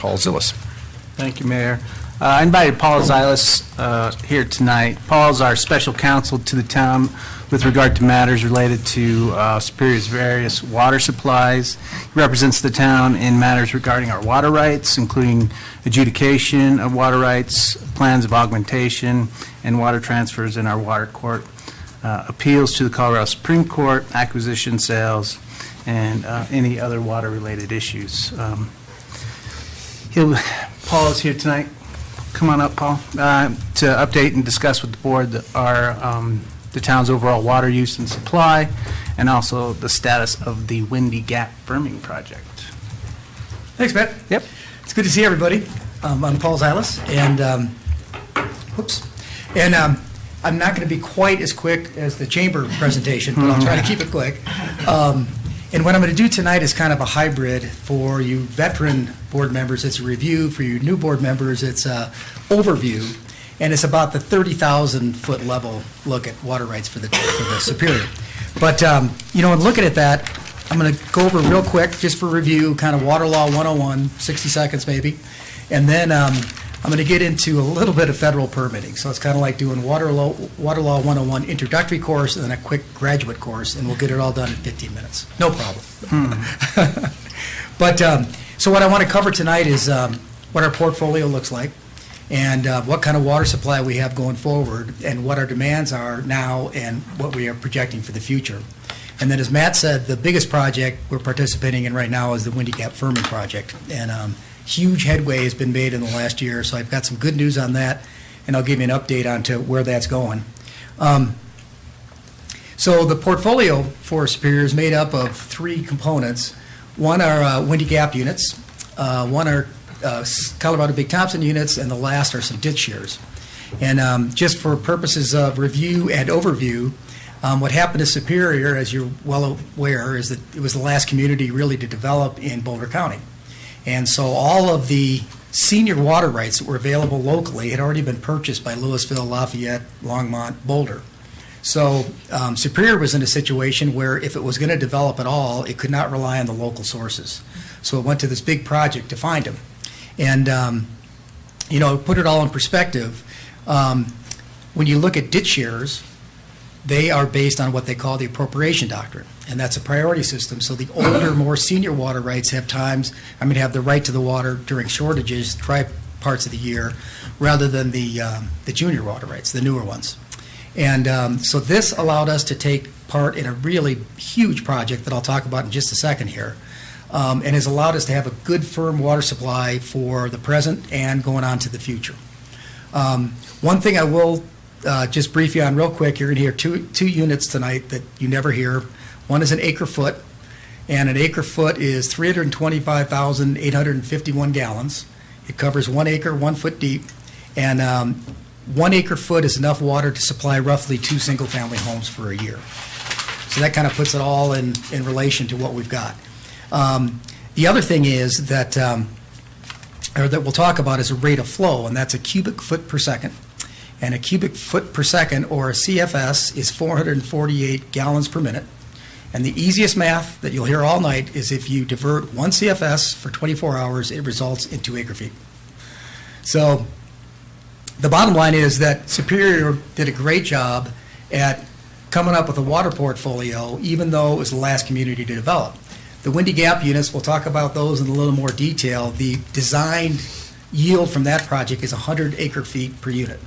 Paul Zilis. Thank you, Mayor. I invited Paul Zilis here tonight. Paul's our special counsel to the town with regard to matters related to Superior's various water supplies. He represents the town in matters regarding our water rights, including adjudication of water rights, plans of augmentation, and water transfers in our water court, appeals to the Colorado Supreme Court, acquisition sales, and any other water-related issues. Paul is here tonight. Come on up, Paul, to update and discuss with the board the town's overall water use and supply, and also the status of the Windy Gap firming project. Thanks, Matt. Yep. It's good to see everybody. I'm Paul Zilis, and I'm not going to be quite as quick as the chamber presentation, but I'll try to keep it quick. And what I'm going to do tonight is kind of a hybrid. For you veteran board members, it's a review. For you new board members, it's a overview. And it's about the 30,000-foot level look at water rights for the Superior. But, in looking at that, I'm going to go over real quick, just for review, kind of Water Law 101, 60 seconds maybe. And then I'm going to get into a little bit of federal permitting. So it's kind of like doing Water Law 101 introductory course and then a quick graduate course, and we'll get it all done in 15 minutes. No problem. But so what I want to cover tonight is what our portfolio looks like, and what kind of water supply we have going forward, and what our demands are now and what we are projecting for the future. And then, as Matt said, the biggest project we're participating in right now is the Windy Gap Firming project. And huge headway has been made in the last year, so I've got some good news on that, and I'll give you an update on to where that's going. So the portfolio for Superior is made up of three components. One are Windy Gap units, one are Colorado Big Thompson units, and the last are some ditch shears. And just for purposes of review and overview, what happened to Superior, as you're well aware, is that it was the last community really to develop in Boulder County. And so all of the senior water rights that were available locally had already been purchased by Louisville, Lafayette, Longmont, Boulder. So Superior was in a situation where if it was going to develop at all, it could not rely on the local sources. So it went to this big project to find them. And, put it all in perspective, when you look at ditch shears, they are based on what they call the appropriation doctrine, and that's a priority system. So the older, more senior water rights have have the right to the water during shortages, dry parts of the year, rather than the junior water rights, the newer ones. And so this allowed us to take part in a really huge project that I'll talk about in just a second here, and has allowed us to have a good, firm water supply for the present and going on to the future. One thing I will just brief you on real quick, you're going to hear two units tonight that you never hear. One is an acre foot, and an acre foot is 325,851 gallons. It covers 1 acre, 1 foot deep, and 1 acre foot is enough water to supply roughly 2 single-family homes for a year. So that kind of puts it all in relation to what we've got. The other thing is that, or that we'll talk about, is a rate of flow, and that's a cubic foot per second. And a cubic foot per second, or a CFS, is 448 gallons per minute. And the easiest math that you'll hear all night is if you divert 1 CFS for 24 hours, it results in 2 acre feet. So the bottom line is that Superior did a great job at coming up with a water portfolio, even though it was the last community to develop. The Windy Gap units, we'll talk about those in a little more detail. The designed yield from that project is 100 acre feet per unit.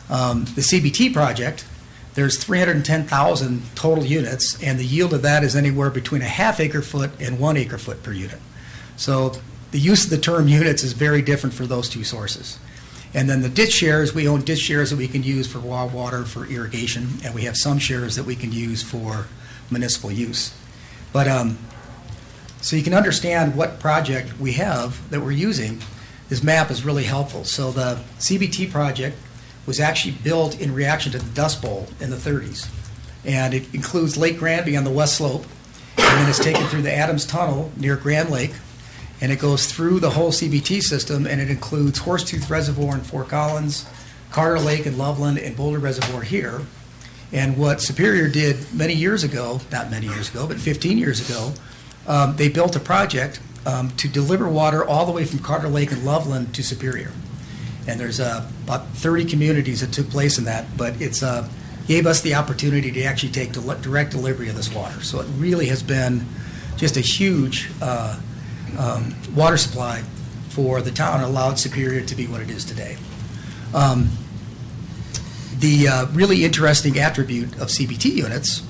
The CBT project, there's 310,000 total units, and the yield of that is anywhere between a ½ acre foot and 1 acre foot per unit. So the use of the term units is very different for those two sources. And then the ditch shares, we own ditch shares that we can use for wild water, for irrigation, and we have some shares that we can use for municipal use. But so you can understand what project we have that we're using, this map is really helpful. So the CBT project was actually built in reaction to the Dust Bowl in the 30s. And it includes Lake Granby on the west slope, and then it's taken through the Adams Tunnel near Grand Lake, and it goes through the whole CBT system, and it includes Horsetooth Reservoir in Fort Collins, Carter Lake in Loveland, and Boulder Reservoir here. And what Superior did many years ago, not many years ago, but 15 years ago, they built a project to deliver water all the way from Carter Lake and Loveland to Superior. And there's about 30 communities that took place in that, but it's gave us the opportunity to actually take direct delivery of this water. So it really has been just a huge water supply for the town and allowed Superior to be what it is today. The really interesting attribute of CBT units,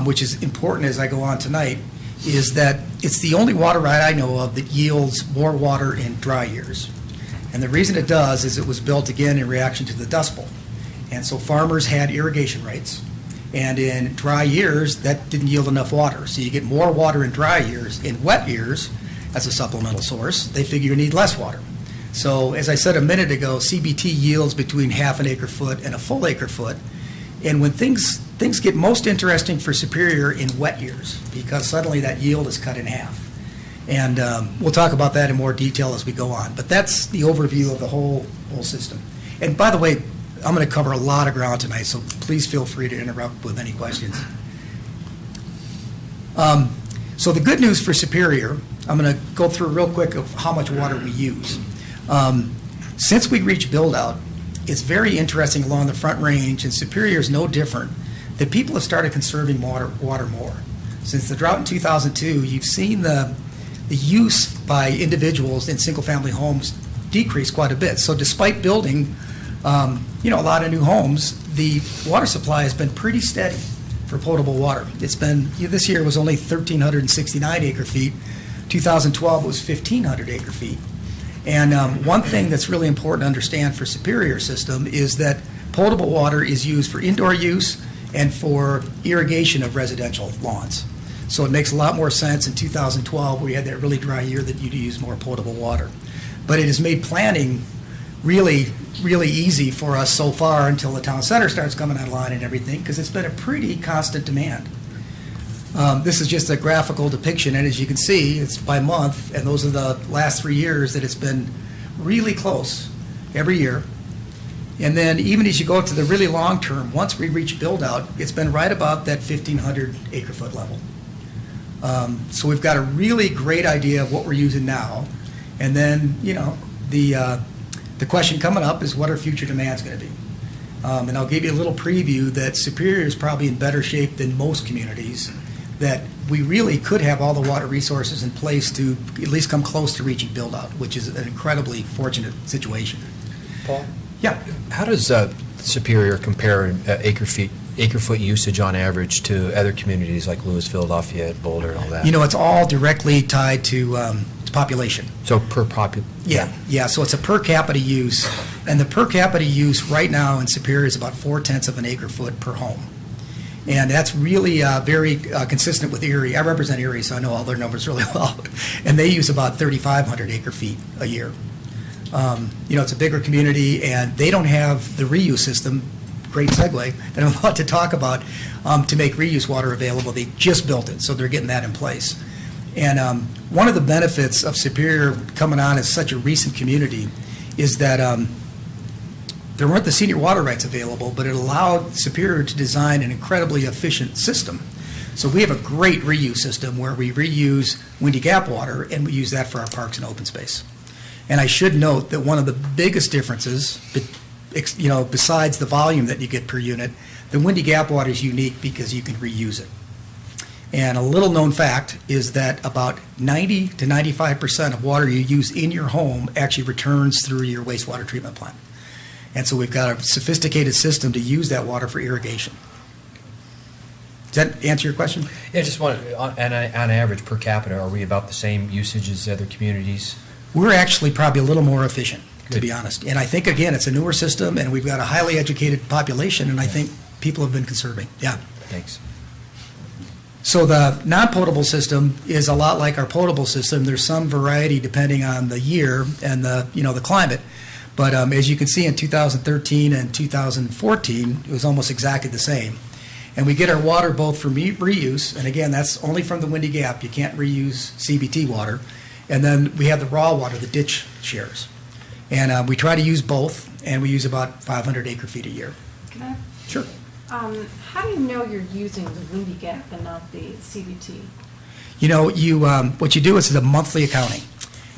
which is important as I go on tonight, is that it's the only water right I know of that yields more water in dry years. And the reason it does is it was built again in reaction to the Dust Bowl. And so farmers had irrigation rates. And in dry years, that didn't yield enough water. So you get more water in dry years. In wet years, as a supplemental source, they figure you need less water. So as I said a minute ago, CBT yields between half an acre foot and a full acre foot. And when things get most interesting for Superior in wet years, because suddenly that yield is cut in half. And we'll talk about that in more detail as we go on. But that's the overview of the whole system. And by the way, I'm going to cover a lot of ground tonight, so please feel free to interrupt with any questions. So the good news for Superior, I'm going to go through real quick of how much water we use. Since we reached build-out, it's very interesting along the Front Range, and Superior is no different, that people have started conserving water more. Since the drought in 2002, you've seen the use by individuals in single-family homes decrease quite a bit. So despite building a lot of new homes, the water supply has been pretty steady for potable water. It's been, this year was only 1,369 acre feet. 2012 was 1,500 acre feet. And one thing that's really important to understand for Superior system is that potable water is used for indoor use and for irrigation of residential lawns. So it makes a lot more sense in 2012, where we had that really dry year, that you'd use more potable water. But it has made planning really, really easy for us so far until the town center starts coming online and everything, because it's been a pretty constant demand. This is just a graphical depiction, and as you can see, it's by month, and those are the last 3 years that it's been really close every year. And then even as you go to the really long term, once we reach build out, it's been right about that 1,500 acre foot level. So we've got a really great idea of what we're using now. And then, the question coming up is, what are future demands going to be? And I'll give you a little preview that Superior is probably in better shape than most communities, that we really could have all the water resources in place to at least come close to reaching build-out, which is an incredibly fortunate situation. Paul? Yeah. How does Superior compare acre-foot usage on average to other communities like Louisville, Lafayette, Boulder, and all that? It's all directly tied to population. So per population? Yeah. So it's a per capita use, and the per capita use right now in Superior is about 4/10 of an acre foot per home. And that's really very consistent with Erie. I represent Erie, so I know all their numbers really well. And they use about 3,500 acre feet a year. It's a bigger community, and they don't have the reuse system, great segue, that I'm about to talk about, to make reuse water available. They just built it, so they're getting that in place. And one of the benefits of Superior coming on as such a recent community is that there weren't the senior water rights available, but it allowed Superior to design an incredibly efficient system. So we have a great reuse system where we reuse Windy Gap water, and we use that for our parks and open space. And I should note that one of the biggest differences, besides the volume that you get per unit, the Windy Gap water is unique because you can reuse it. And a little known fact is that about 90 to 95% of water you use in your home actually returns through your wastewater treatment plant. And so we've got a sophisticated system to use that water for irrigation. Does that answer your question? Yeah, just on average per capita, are we about the same usage as other communities? We're actually probably a little more efficient, to Good. be honest. And I think, again, it's a newer system, and we've got a highly educated population, and I think people have been conserving. Yeah. Thanks. So the non-potable system is a lot like our potable system. There's some variety depending on the year and the climate. But as you can see, in 2013 and 2014, it was almost exactly the same. And we get our water both from reuse, and again, that's only from the Windy Gap. You can't reuse CBT water. And then we have the raw water, the ditch shares. And we try to use both, and we use about 500 acre feet a year. Can I? Sure. How do you know you're using the Windy Gap and not the CBT? You know, what you do is a monthly accounting.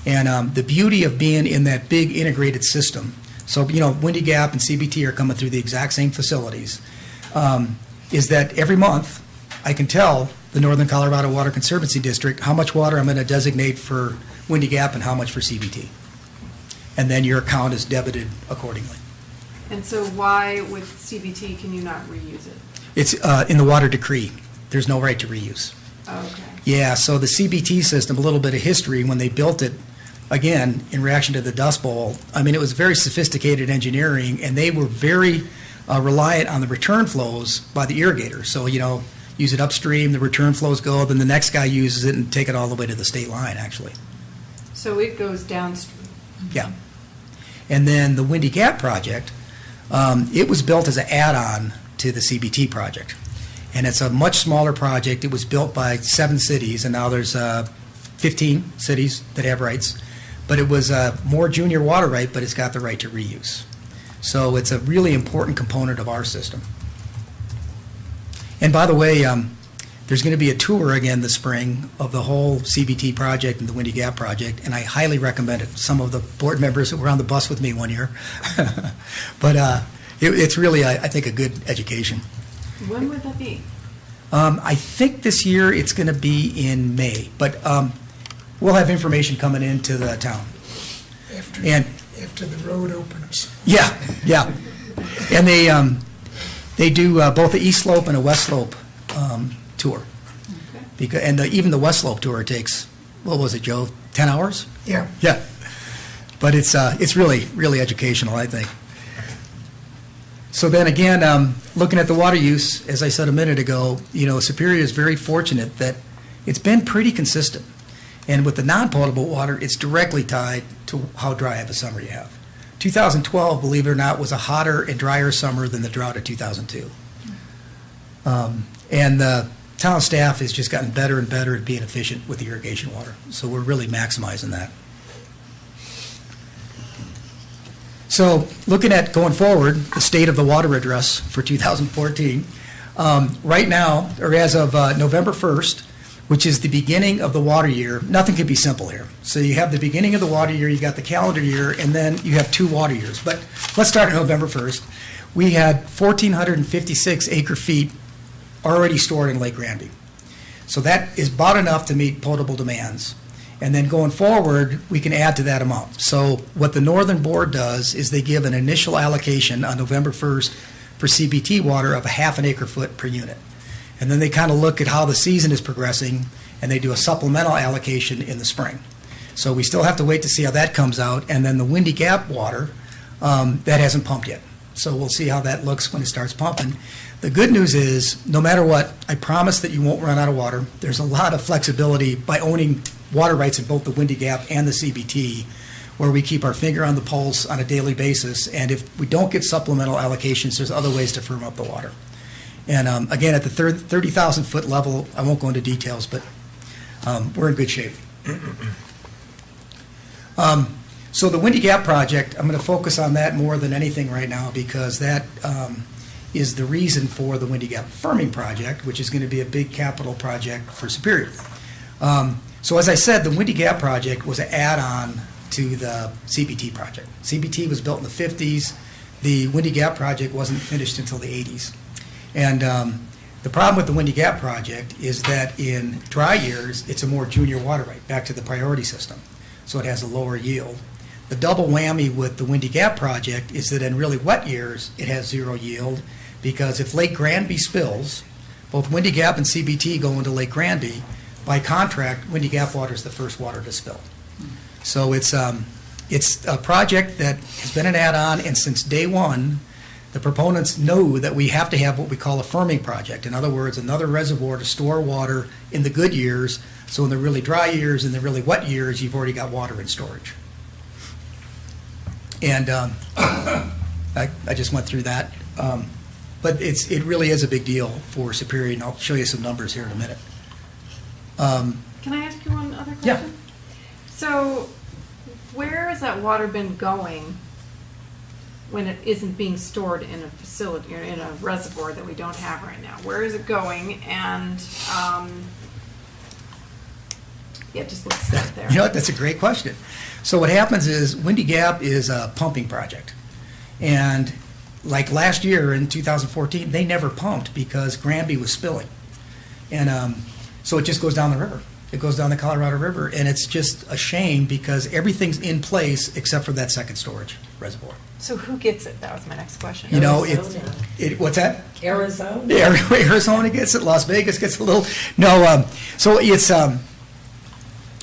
And the beauty of being in that big integrated system, so, you know, Windy Gap and CBT are coming through the exact same facilities, is that every month I can tell the Northern Colorado Water Conservancy District how much water I'm going to designate for Windy Gap and how much for CBT. And then your account is debited accordingly. And so why with CBT can you not reuse it? It's in the water decree. There's no right to reuse. Okay. Yeah, so the CBT system, a little bit of history, when they built it, again, in reaction to the Dust Bowl, I mean, it was very sophisticated engineering, and they were very reliant on the return flows by the irrigator. So, you know, use it upstream, the return flows go, then the next guy uses it and take it all the way to the state line, actually. So it goes downstream. Yeah. And then the Windy Gap project, it was built as an add-on to the CBT project. And it's a much smaller project. It was built by 7 cities, and now there's 15 cities that have rights. But it was a more junior water right, but it's got the right to reuse. So it's a really important component of our system. And by the way, there's going to be a tour again this spring of the whole CBT project and the Windy Gap project, and I highly recommend it. Some of the board members who were on the bus with me one year. But it's really, I think, a good education. When would that be? I think this year it's going to be in May, but we'll have information coming into the town. After the road opens. Yeah, yeah. And they do both the East Slope and a West Slope tour. Okay. Because, and even the West Slope tour takes, what was it, Joe, 10 hours? Yeah. Yeah. But it's really, really educational, I think. So then again, looking at the water use, as I said a minute ago, you know, Superior is very fortunate that it's been pretty consistent. And with the non-potable water, it's directly tied to how dry of a summer you have. 2012, believe it or not, was a hotter and drier summer than the drought of 2002. And the town staff has just gotten better and better at being efficient with the irrigation water. So we're really maximizing that. So looking at going forward, the state of the water address for 2014, right now, or as of November 1st, which is the beginning of the water year, nothing could be simple here. So you have the beginning of the water year, you got the calendar year, and then you have 2 water years. But let's start on November 1st. We had 1,456 acre-feet already stored in Lake Granby. So that is about enough to meet potable demands. And then going forward, we can add to that amount. So what the Northern Board does is they give an initial allocation on November 1st for CBT water of a half an acre foot per unit. And then they kind of look at how the season is progressing, and they do a supplemental allocation in the spring. So we still have to wait to see how that comes out. And then the Windy Gap water, that hasn't pumped yet. So we'll see how that looks when it starts pumping. The good news is, no matter what, I promise that you won't run out of water. There's a lot of flexibility by owning water rights in both the Windy Gap and the CBT, where we keep our finger on the pulse on a daily basis. And if we don't get supplemental allocations, there's other ways to firm up the water. And again, at the 30,000 foot level, I won't go into details, but we're in good shape. So the Windy Gap project, I'm going to focus on that more than anything right now, because that is the reason for the Windy Gap firming project, which is going to be a big capital project for Superior. So as I said, the Windy Gap project was an add-on to the CBT project. CBT was built in the 50s. The Windy Gap project wasn't finished until the 80s. And the problem with the Windy Gap project is that in dry years, it's a more junior water right, back to the priority system. So it has a lower yield. The double whammy with the Windy Gap project is that in really wet years, it has 0 yield, because if Lake Granby spills, both Windy Gap and CBT go into Lake Granby. By contract, Windy Gap water is the first water to spill. So it's a project that has been an add-on, and since day one, the proponents know that we have to have what we call a firming project. In other words, another reservoir to store water in the good years, so in the really dry years and the really wet years, you've already got water in storage. And I just went through that. But it really is a big deal for Superior, and I'll show you some numbers here in a minute. Can I ask you one other question? Yeah. So where has that water been going when it isn't being stored in a facility or in a reservoir that we don't have right now? Where is it going, and Yeah, just let's start there. You know what, that's a great question. So what happens is Windy Gap is a pumping project. And like last year in 2014, they never pumped because Granby was spilling. And so it just goes down the river. It goes down the Colorado River, and it's just a shame because everything's in place except for that second storage reservoir. So who gets it? That was my next question. You know, Arizona. what's that? Arizona. Yeah, Arizona gets it, Las Vegas gets a little, no, so it's,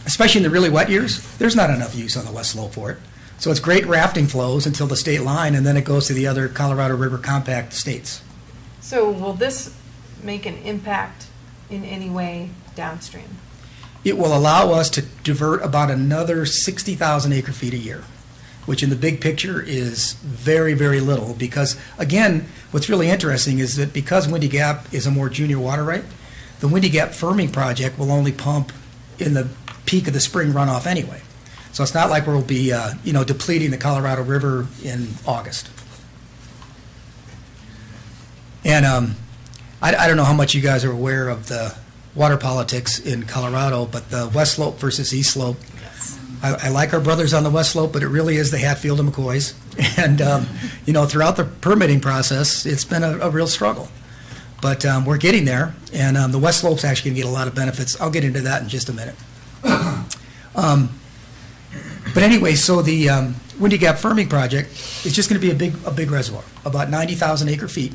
especially in the really wet years, there's not enough use on the west slope for it. So it's great rafting flows until the state line, and then it goes to the other Colorado River compact states. So will this make an impact in any way downstream? It will allow us to divert about another 60,000 acre feet a year, which in the big picture is very, very little because, again, what's really interesting is that because Windy Gap is a more junior water right, the Windy Gap firming project will only pump in the peak of the spring runoff anyway. So it's not like we'll be, depleting the Colorado River in August. And I don't know how much you guys are aware of the water politics in Colorado, but the west slope versus east slope, I like our brothers on the west slope, but it really is the Hatfield and McCoys. And, throughout the permitting process, it's been a real struggle. But we're getting there, and the west slope's actually going to get a lot of benefits. I'll get into that in just a minute. But anyway, so the Windy Gap firming project is just going to be a big reservoir, about 90,000 acre feet.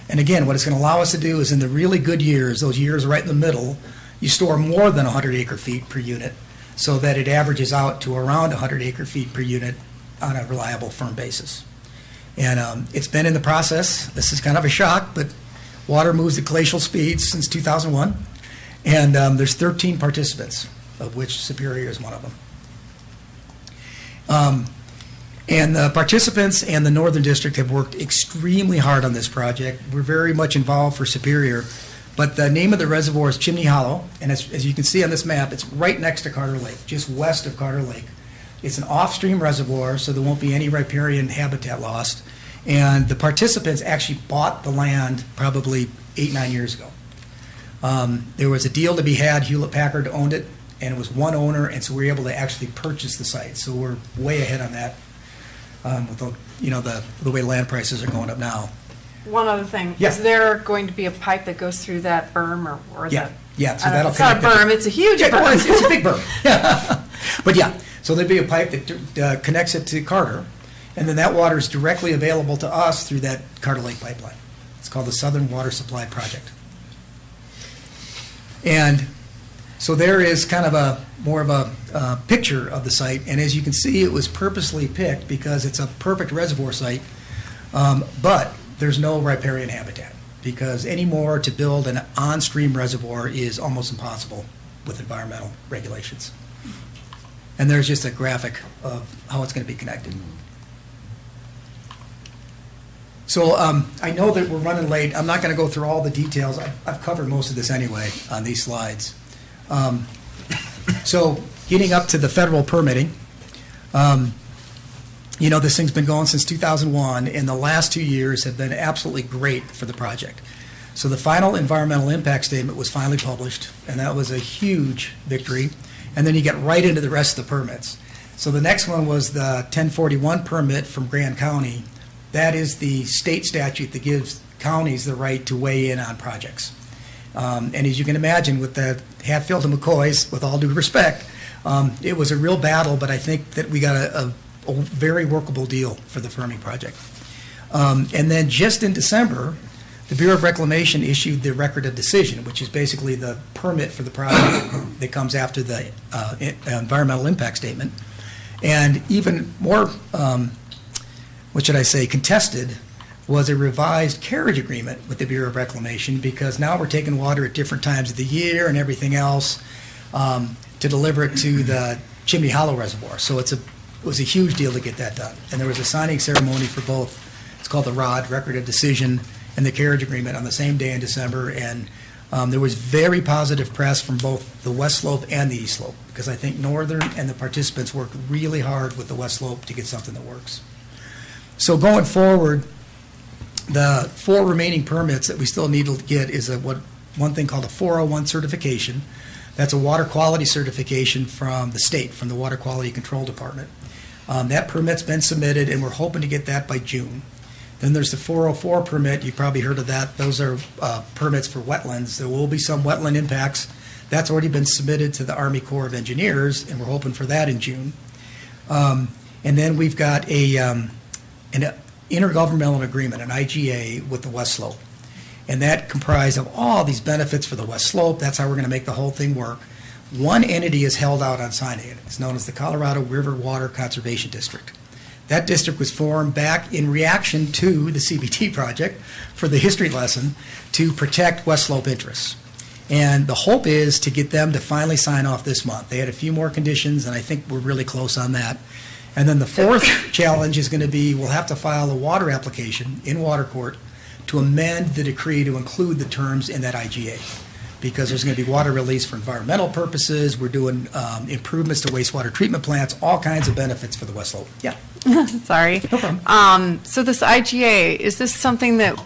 And again, what it's going to allow us to do is in the really good years, those years right in the middle, you store more than 100 acre feet per unit so that it averages out to around 100 acre feet per unit on a reliable, firm basis. And it's been in the process. This is kind of a shock, but water moves at glacial speeds since 2001. And there's 13 participants, of which Superior is one of them. And the participants and the Northern District have worked extremely hard on this project. We're very much involved for Superior, but the name of the reservoir is Chimney Hollow, and as you can see on this map, it's right next to Carter Lake, just west of Carter Lake. It's an off-stream reservoir, so there won't be any riparian habitat lost. And the participants actually bought the land probably 8-9 years ago. There was a deal to be had, Hewlett-Packard owned it, and it was one owner, and so we were able to actually purchase the site. So we're way ahead on that with the way land prices are going up now. One other thing. Yeah. Is there going to be a pipe that goes through that berm or Yeah, the... yeah. So I don't know, that'll it's not a connect berm, it's a huge Yeah, well, berm. it's a big berm. Yeah. But yeah, so there'd be a pipe that connects it to Carter, and then that water is directly available to us through that Carter Lake pipeline. It's called the Southern Water Supply Project. And so there is kind of more of a picture of the site, and as you can see, it was purposely picked because it's a perfect reservoir site, but there's no riparian habitat because anymore to build an on-stream reservoir is almost impossible with environmental regulations. And there's just a graphic of how it's going to be connected. So I know that we're running late. I'm not going to go through all the details. I've covered most of this anyway on these slides. So getting up to the federal permitting, this thing's been going since 2001, and the last 2 years have been absolutely great for the project. So the final environmental impact statement was finally published, and that was a huge victory. And then you get right into the rest of the permits. So the next one was the 1041 permit from Grand County. That is the state statute that gives counties the right to weigh in on projects. And as you can imagine, with the Hatfield and McCoys, with all due respect, it was a real battle, but I think that we got a very workable deal for the firming project. And then just in December, the Bureau of Reclamation issued the record of decision, which is basically the permit for the project that comes after the environmental impact statement. And even more, contested was a revised carriage agreement with the Bureau of Reclamation, because now we're taking water at different times of the year and everything else to deliver it to the Chimney Hollow Reservoir. So it was a huge deal to get that done. And there was a signing ceremony for both. It's called the ROD, Record of Decision, and the carriage agreement on the same day in December. And there was very positive press from both the West Slope and the East Slope, because I think Northern and the participants worked really hard with the West Slope to get something that works. So going forward, the 4 remaining permits that we still need to get is one thing called a 401 certification. That's a water quality certification from the state, from the Water Quality Control Department. That permit's been submitted, and we're hoping to get that by June. Then there's the 404 permit. You've probably heard of that. Those are permits for wetlands. There will be some wetland impacts. That's already been submitted to the Army Corps of Engineers, and we're hoping for that in June. And then we've got an intergovernmental agreement, an IGA, with the West Slope. And that comprised of all these benefits for the West Slope. That's how we're going to make the whole thing work. One entity is held out on signing it. It's known as the Colorado River Water Conservation District. That district was formed back in reaction to the CBT project for the history lesson to protect West Slope interests. And the hope is to get them to finally sign off this month. They had a few more conditions, and I think we're really close on that. And then the fourth challenge is going to be we'll have to file a water application in water court to amend the decree to include the terms in that IGA, because there's going to be water release for environmental purposes. We're doing improvements to wastewater treatment plants, all kinds of benefits for the West Slope. Yeah. Sorry. No problem. So this IGA, is this something that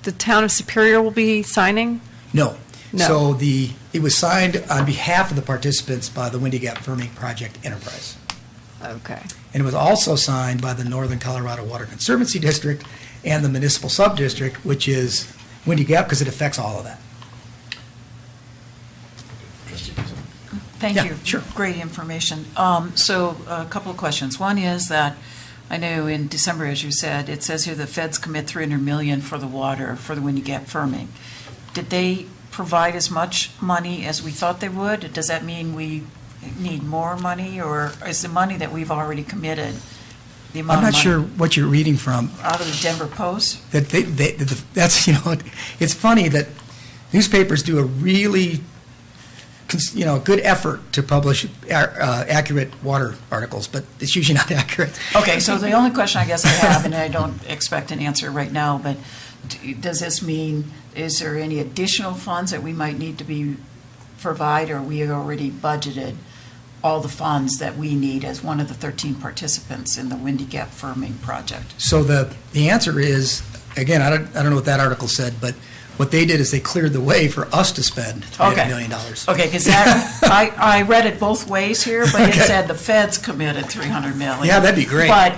the town of Superior will be signing? No. No. So it was signed on behalf of the participants by the Windy Gap Firming Project Enterprise. Okay. And it was also signed by the Northern Colorado Water Conservancy District and the municipal sub-district, which is Windy Gap, because it affects all of that. Thank Yeah, you. sure. Great information. So a couple of questions. One is that I know in December, as you said, it says here the feds commit $300 million for the water for the Windy Gap firming. Did they provide as much money as we thought they would? Does that mean we need more money, or is the money that we've already committed the amount I'm not of money sure what you're reading from. out of the Denver Post? That that's, it's funny that newspapers do a really, good effort to publish accurate water articles, but it's usually not accurate. Okay, so the only question I guess I have, and I don't expect an answer right now, but does this mean, is there any additional funds that we might need to provide, or we already budgeted all the funds that we need as one of the 13 participants in the Windy Gap firming project? So the answer is, again, I don't know what that article said, but what they did is they cleared the way for us to spend $300 million. Okay, because that, I read it both ways here, but it Okay. said the feds committed $300 million. Yeah, that'd be great. But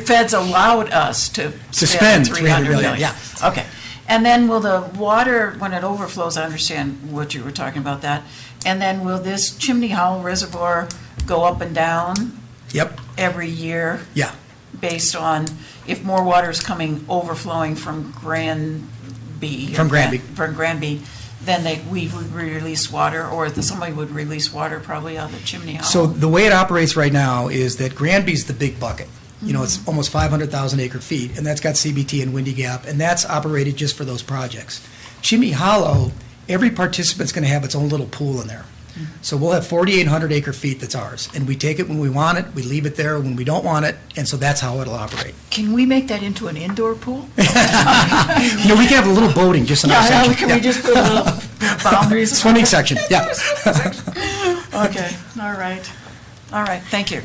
feds allowed us to spend $300 million, million. yeah. Okay. And then will the water, when it overflows, I understand what you were talking about that, and then will this Chimney Hollow Reservoir go up and down Yep, every year yeah. based on if more water is overflowing from Granby? From Granby. From Granby, then we would release water, or somebody would release water probably out of the Chimney Hollow? So the way it operates right now is that Granby's the big bucket. It's almost 500,000 acre feet, and that's got CBT and Windy Gap, and that's operated just for those projects. Chimney Hollow, every participant's going to have its own little pool in there. So we'll have 4,800 acre feet that's ours, and we take it when we want it, we leave it there when we don't want it, and so that's how it'll operate. Can we make that into an indoor pool? We can have a little boating just in our section. Can we just put a little boundaries? Swimming section, yeah. Okay, all right, thank you.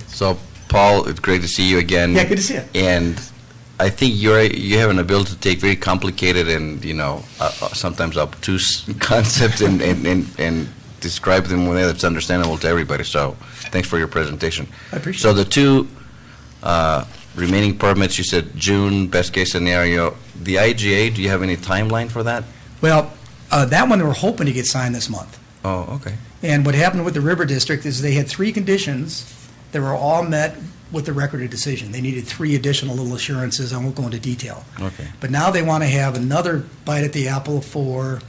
So, Paul, it's great to see you again. Yeah, good to see you. And I think you have an ability to take very complicated and, sometimes obtuse concepts and describe them in a way that's understandable to everybody. So, thanks for your presentation. I appreciate So, it. the two remaining permits, you said June, best case scenario. The IGA, do you have any timeline for that? Well, that one we're hoping to get signed this month. Oh, okay. And what happened with the River District is they had 3 conditions that were all met with the record of decision. They needed 3 additional little assurances. I won't go into detail. Okay. But now they want to have another bite at the apple for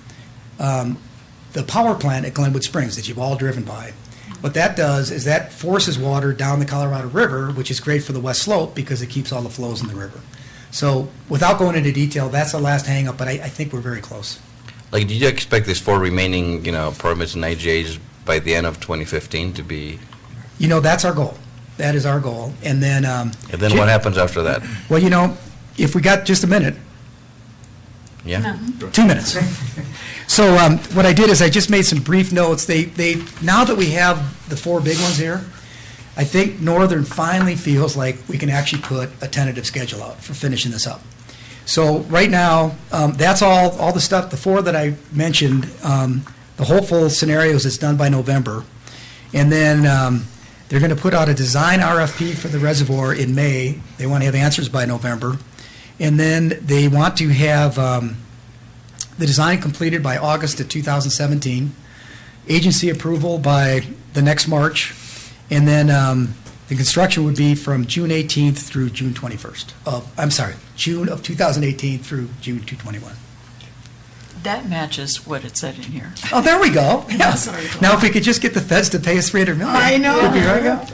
the power plant at Glenwood Springs that you've all driven by. What that does is that forces water down the Colorado River, which is great for the West Slope because it keeps all the flows in the river. So without going into detail, that's the last hang-up, but I think we're very close. Like, did you expect these 4 remaining, permits and IGAs by the end of 2015 to be? That's our goal. That is our goal. And then... And then what happens after that? Well, if we got just a minute, Yeah? 2 minutes. So what I did is I just made some brief notes. Now that we have the 4 big ones here, I think Northern finally feels like we can actually put a tentative schedule out for finishing this up. So right now, that's all the stuff, the four that I mentioned, the hopeful scenarios is done by November. And then they're going to put out a design RFP for the reservoir in May. They want to have answers by November. And then they want to have the design completed by August of 2017, agency approval by the next March, and then the construction would be from June 18th through June 21st. June of 2018 through June 2021. That matches what it said in here. Oh, there we go. Yeah. Sorry. Now, if we could just get the feds to pay us $300 million. I know. We'd be right up.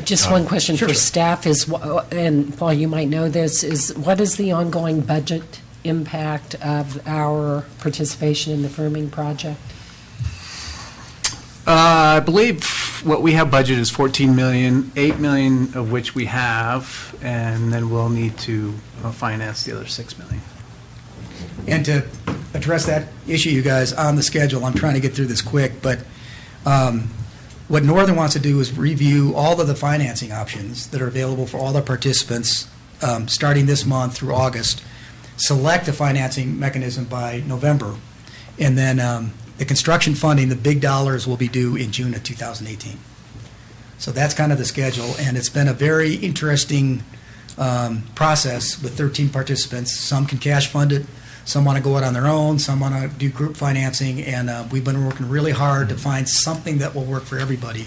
Just one question Sure, for sure. staff is, and Paul, you might know this, is what is the ongoing budget impact of our participation in the firming project? I believe what we have budgeted is 14 million, 8 million of which we have, and then we'll need to finance the other 6 million. And to address that issue, you guys, on the schedule, I'm trying to get through this quick, but what Northern wants to do is review all of the financing options that are available for all the participants, starting this month through August, select a financing mechanism by November, and then the construction funding, the big dollars, will be due in June of 2018. So that's kind of the schedule, and it's been a very interesting process with 13 participants. Some can cash fund it, some want to go it on their own, some want to do group financing, and we've been working really hard to find something that will work for everybody.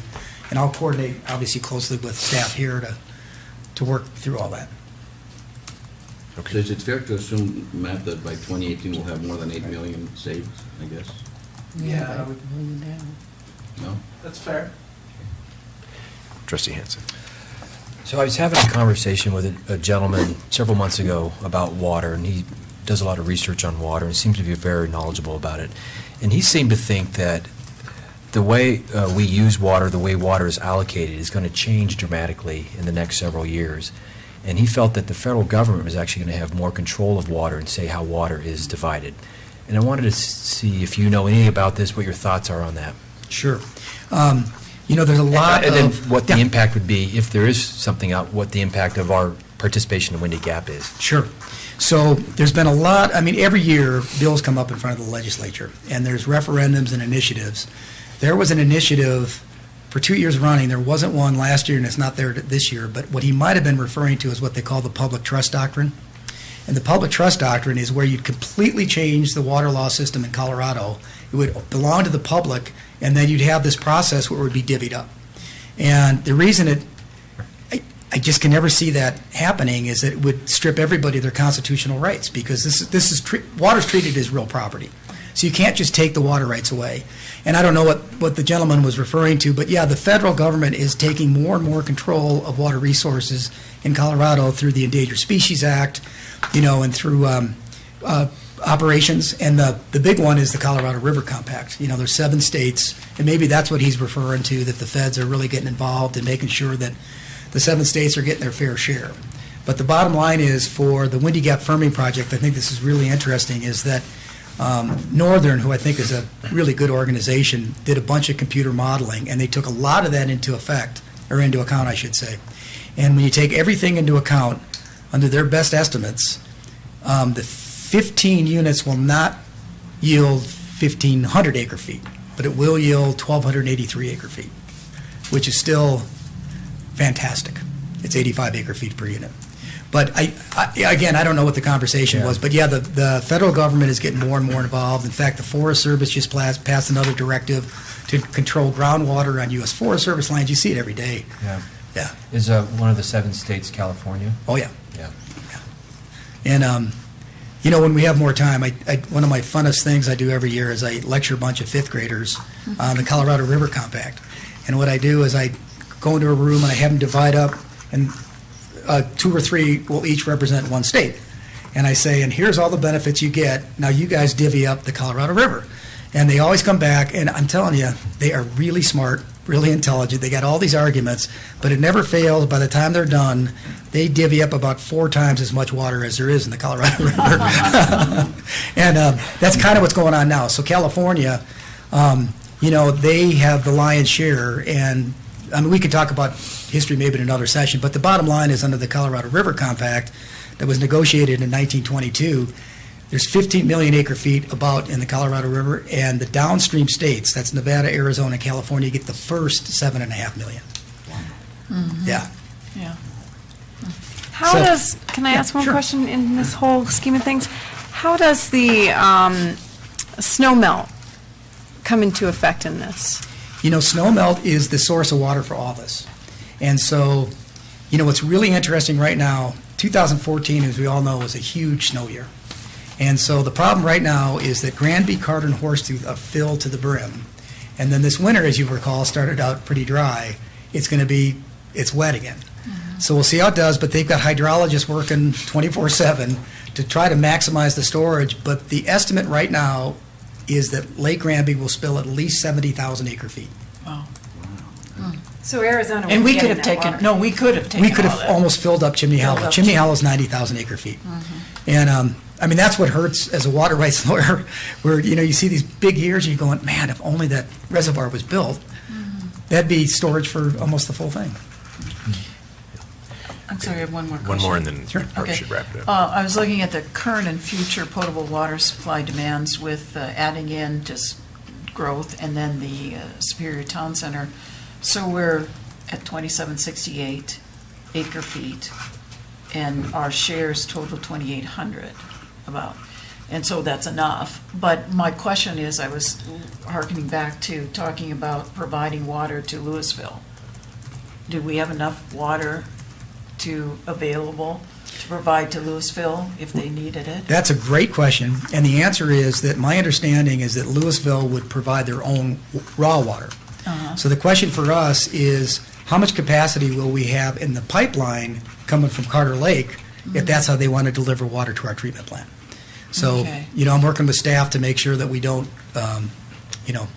And I'll coordinate, obviously, closely with staff here to work through all that. So is it fair to assume, Matt, that by 2018 we'll have more than 8 million saved, I guess? Yeah, No? that's fair. Trustee Hanson. So I was having a conversation with a gentleman several months ago about water, and he does a lot of research on water and seems to be very knowledgeable about it. And he seemed to think that the way we use water, the way water is allocated, is going to change dramatically in the next several years. And he felt that the federal government was actually going to have more control of water and say how water is divided. And I wanted to see if you know anything about this, what your thoughts are on that. Sure. There's a lot And then of... what the Yeah. impact would be, if there is something out, what the impact of our participation in Windy Gap is. Sure. So there's been a lot, every year, bills come up in front of the legislature, and there's referendums and initiatives. There was an initiative for 2 years running. There wasn't one last year, and it's not there this year, but what he might have been referring to is what they call the public trust doctrine. And the public trust doctrine is where you'd completely change the water law system in Colorado. It would belong to the public, and then you'd have this process where it would be divvied up. And the reason I just can never see that happening is that it would strip everybody of their constitutional rights, because water's treated as real property. So you can't just take the water rights away. And I don't know what the gentleman was referring to, but yeah, the federal government is taking more and more control of water resources in Colorado through the Endangered Species Act, and through operations. And the big one is the Colorado River Compact. There's 7 states, and maybe that's what he's referring to, that the feds are really getting involved in making sure that the 7 states are getting their fair share. But the bottom line is, for the Windy Gap Firming Project, I think this is really interesting, is that Northern, who I think is a really good organization, did a bunch of computer modeling, and they took a lot of that into account, I should say. And when you take everything into account, under their best estimates, the 15 units will not yield 1,500 acre feet, but it will yield 1,283 acre feet, which is still fantastic. It's 85 acre feet per unit. But again, I don't know what the conversation was, but yeah, the federal government is getting more and more involved. In fact, the Forest Service just passed another directive to control groundwater on U.S. Forest Service lands. You see it every day. Yeah. Yeah. Is one of the 7 states California? Oh, yeah. Yeah. And, when we have more time, one of my funnest things I do every year is I lecture a bunch of 5th graders on the Colorado River Compact. And what I do is I go into a room and I have them divide up, and 2 or 3 will each represent 1 state. And I say, and here's all the benefits you get. Now you guys divvy up the Colorado River. And they always come back, and I'm telling you, they are really smart, really intelligent. They got all these arguments, but it never fails. By the time they're done, they divvy up about 4 times as much water as there is in the Colorado River. And that's kind of what's going on now. So California, they have the lion's share, and we could talk about history maybe in another session, but the bottom line is, under the Colorado River Compact, that was negotiated in 1922, there's 15 million acre feet about in the Colorado River, and the downstream states, that's Nevada, Arizona, and California, get the first 7.5 million. Yeah. Yeah. How So- does, can I Yeah, ask one sure. question in this whole scheme of things? How does the snow melt come into effect in this? You know, snow melt is the source of water for all this. And so, you know, what's really interesting right now, 2014, as we all know, was a huge snow year. And so the problem right now is that Granby, Carter, and Horsetooth are filled to the brim. And then this winter, as you recall, started out pretty dry. It's going to be, it's wet again. So we'll see how it does, but they've got hydrologists working 24/7 to try to maximize the storage. But the estimate right now is that Lake Granby will spill at least 70,000 acre feet. Wow. So Arizona And would we be could getting have that taken, water. no, we could have taken We could all have that. almost filled up Chimney Filled Hollow. up Chimney Chimney. Holloow's 90,000 acre feet. And, I mean, that's what hurts as a water rights lawyer, where, you know, you see these big years, and you're going, man, if only that reservoir was built, that'd be storage for almost the full thing. I'm sorry, I have one more question. One more, and then Sure. Art Okay. should wrap it up. I was looking at the current and future potable water supply demands with adding in just growth and then the Superior Town Center. So we're at 2768 acre feet, and our shares total 2,800 about. And so that's enough. But my question is, I was hearkening back to talking about providing water to Louisville. Do we have enough water available to provide to Louisville if they needed it? That's a great question, and the answer is that my understanding is that Louisville would provide their own raw water. Uh-huh. So the question for us is, how much capacity will we have in the pipeline coming from Carter Lake if that's how they want to deliver water to our treatment plant? So, Okay. you know, I'm working with staff to make sure that we don't, you know,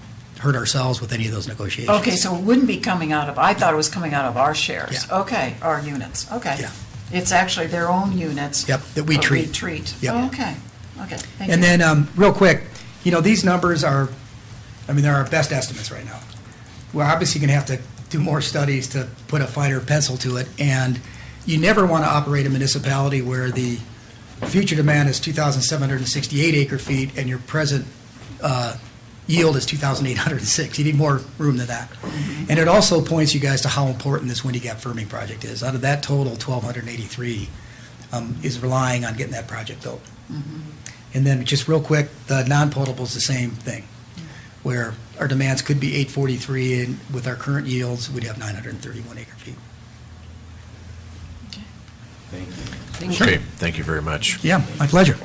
hurt ourselves with any of those negotiations. Okay, so it wouldn't be coming out of, I thought it was coming out of our shares. Yeah. Okay, our units, okay. Yeah. It's actually their own units. Yep, that we but treat. We treat. Yep. Oh, okay, okay, thank you. And then, real quick, you know, these numbers are, I mean, they're our best estimates right now. We're obviously going to have to do more studies to put a finer pencil to it, and you never want to operate a municipality where the future demand is 2,768 acre feet and your present yield is 2,806. You need more room than that. And it also points you guys to how important this Windy Gap firming project is. Out of that total, 1,283 is relying on getting that project built. And then just real quick, the non-potable is the same thing, where our demands could be 843, and with our current yields, we'd have 931 acre feet. Thank you. Okay, thank you very much. Yeah, my pleasure.